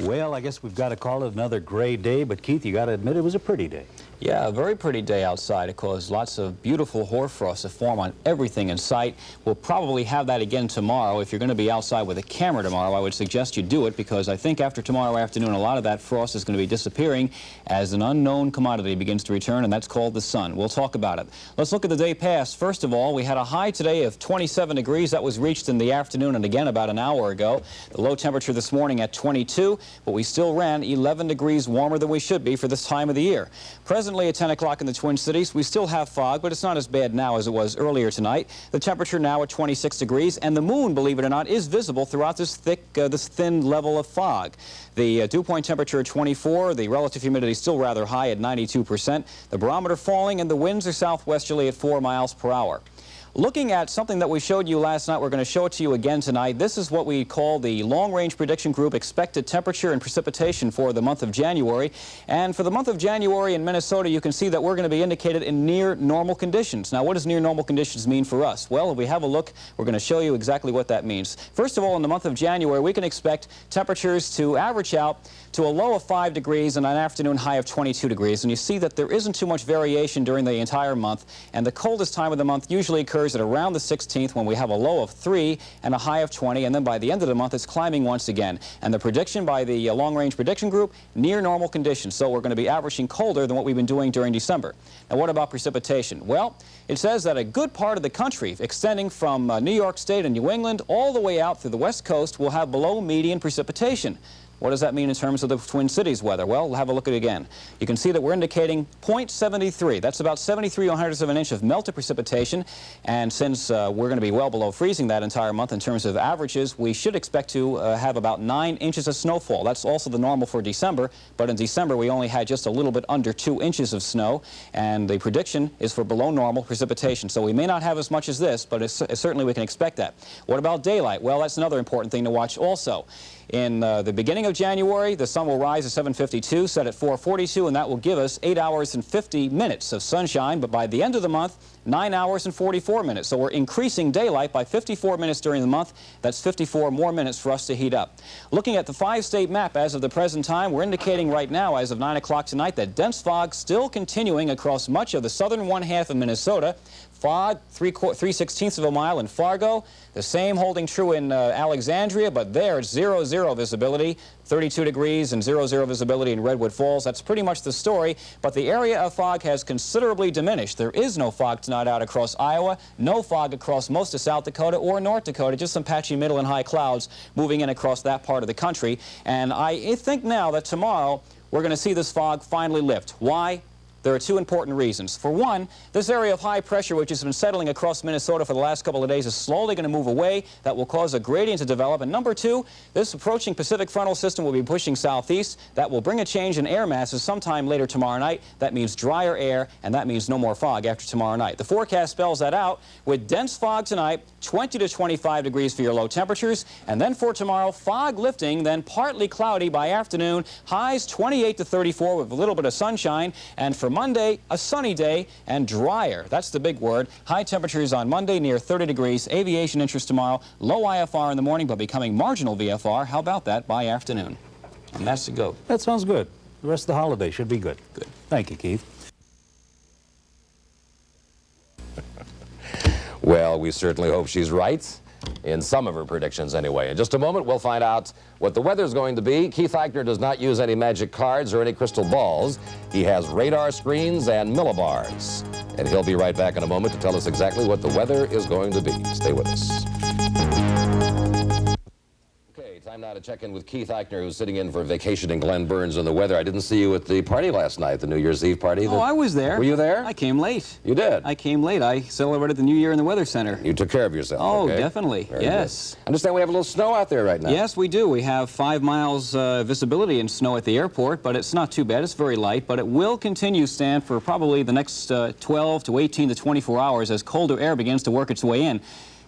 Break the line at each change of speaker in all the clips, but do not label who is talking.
Well, I guess we've got to call it another gray day, but Keith, you got to admit it was a pretty day.
Yeah, a very pretty day outside. Of course, lots of beautiful hoarfrost to form on everything in sight. We'll probably have that again tomorrow. If you're going to be outside with a camera tomorrow, I would suggest you do it, because I think after tomorrow afternoon, a lot of that frost is going to be disappearing as an unknown commodity begins to return, and that's called the sun. We'll talk about it. Let's look at the day past. First of all, we had a high today of 27 degrees. That was reached in the afternoon and again about an hour ago. The low temperature this morning at 22, but we still ran 11 degrees warmer than we should be for this time of the year. Presently at 10 o'clock in the Twin Cities, we still have fog, but it's not as bad now as it was earlier tonight. The temperature now at 26 degrees, and the moon, believe it or not, is visible throughout this thin level of fog. The dew point temperature at 24, the relative humidity still rather high at 92%. The barometer falling, and the winds are southwesterly at 4 miles per hour. Looking at something that we showed you last night, we're going to show it to you again tonight. This is what we call the long-range prediction group expected temperature and precipitation for the month of January. And for the month of January in Minnesota, you can see that we're going to be indicated in near normal conditions. Now, what does near normal conditions mean for us? Well, if we have a look, we're going to show you exactly what that means. First of all, in the month of January, we can expect temperatures to average out to a low of 5 degrees and an afternoon high of 22 degrees. And you see that there isn't too much variation during the entire month. And the coldest time of the month usually occurs at around the 16th, when we have a low of 3 and a high of 20, and then by the end of the month it's climbing once again. And the prediction by the long-range prediction group, near normal conditions. So we're going to be averaging colder than what we've been doing during December. Now, what about precipitation? Well, it says that a good part of the country, extending from New York State and New England all the way out through the West Coast, will have below median precipitation. What does that mean in terms of the Twin Cities weather? Well, we'll have a look at it again. You can see that we're indicating 0.73. That's about 73/100ths of an inch of melted precipitation. And since we're going to be well below freezing that entire month in terms of averages, we should expect to have about 9 inches of snowfall. That's also the normal for December. But in December, we only had just a little bit under 2 inches of snow. And the prediction is for below normal precipitation. So we may not have as much as this, but certainly we can expect that. What about daylight? Well, that's another important thing to watch also. In the beginning of January, the sun will rise at 7:52, set at 4:42, and that will give us 8 hours and 50 minutes of sunshine. But by the end of the month, 9 hours and 44 minutes. So we're increasing daylight by 54 minutes during the month. That's 54 more minutes for us to heat up. Looking at the 5-state map as of the present time, we're indicating right now, as of 9 o'clock tonight, that dense fog still continuing across much of the southern one-half of Minnesota. Fog, 3/16 of a mile in Fargo. The same holding true in Alexandria, but there it's 0-0 visibility. 32 degrees and 0-0 visibility in Redwood Falls. That's pretty much the story, but the area of fog has considerably diminished. There is no fog tonight out across Iowa, no fog across most of South Dakota or North Dakota, just some patchy middle and high clouds moving in across that part of the country. And I think now that tomorrow we're going to see this fog finally lift. Why? There are two important reasons. For one, this area of high pressure, which has been settling across Minnesota for the last couple of days, is slowly going to move away. That will cause a gradient to develop. And number two, this approaching Pacific frontal system will be pushing southeast. That will bring a change in air masses sometime later tomorrow night. That means drier air, and that means no more fog after tomorrow night. The forecast spells that out with dense fog tonight, 20 to 25 degrees for your low temperatures. And then for tomorrow, fog lifting, then partly cloudy by afternoon. Highs 28 to 34 with a little bit of sunshine. And for Monday, a sunny day and drier. That's the big word. High temperatures on Monday near 30 degrees. Aviation interest tomorrow. Low IFR in the morning, but becoming marginal VFR. How about that by afternoon? And that's the go.
That sounds good. The rest of the holiday should be good.
Good.
Thank you, Keith.
Well, we certainly hope she's right. In some of her predictions anyway. In just a moment, we'll find out what the weather's going to be. Keith Eichner does not use any magic cards or any crystal balls. He has radar screens and millibars. And he'll be right back in a moment to tell us exactly what the weather is going to be. Stay with us. Okay, time now to check in with Keith Eichner, who's sitting in for vacation in Glen Burns and the weather. I didn't see you at the party last night, the New Year's Eve party.
Oh, I was there.
Were you there?
I came late.
You did?
I came late. I celebrated the New Year in the Weather Center.
You took care of yourself.
Oh,
okay?
definitely.
Very
yes.
Good. I understand we have a little snow out there right now.
Yes, we do. We have 5 miles visibility in snow at the airport, but it's not too bad. It's very light, but it will continue, Stan, for probably the next 12 to 18 to 24 hours as colder air begins to work its way in.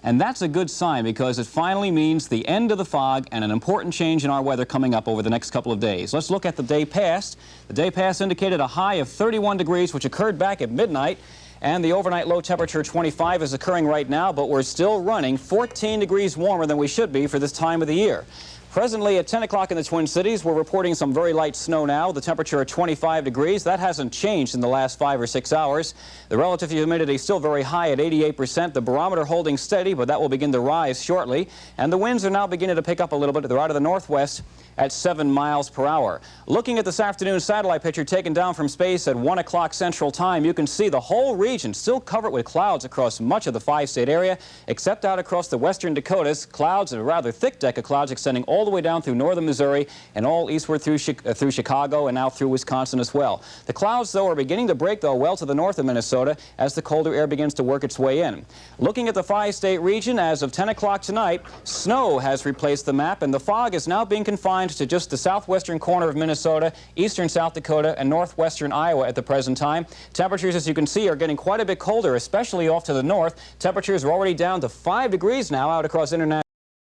And that's a good sign because it finally means the end of the fog and an important change in our weather coming up over the next couple of days. Let's look at the day past. The day past indicated a high of 31 degrees, which occurred back at midnight. And the overnight low temperature 25 is occurring right now, but we're still running 14 degrees warmer than we should be for this time of the year. Presently at 10 o'clock in the Twin Cities, we're reporting some very light snow now. The temperature at 25 degrees. That hasn't changed in the last 5 or 6 hours. The relative humidity still very high at 88%. The barometer holding steady, but that will begin to rise shortly. And the winds are now beginning to pick up a little bit. They're out of the northwest at 7 miles per hour. Looking at this afternoon's satellite picture taken down from space at 1 o'clock Central Time, you can see the whole region still covered with clouds across much of the 5-state area, except out across the western Dakotas. Clouds, a rather thick deck of clouds extending all the way down through northern Missouri and all eastward through Chicago and now through Wisconsin as well. The clouds, though, are beginning to break, though, well to the north of Minnesota as the colder air begins to work its way in. Looking at the 5-state region, as of 10 o'clock tonight, snow has replaced the map, and the fog is now being confined to just the southwestern corner of Minnesota, eastern South Dakota, and northwestern Iowa at the present time. Temperatures, as you can see, are getting quite a bit colder, especially off to the north. Temperatures are already down to 5 degrees now out across international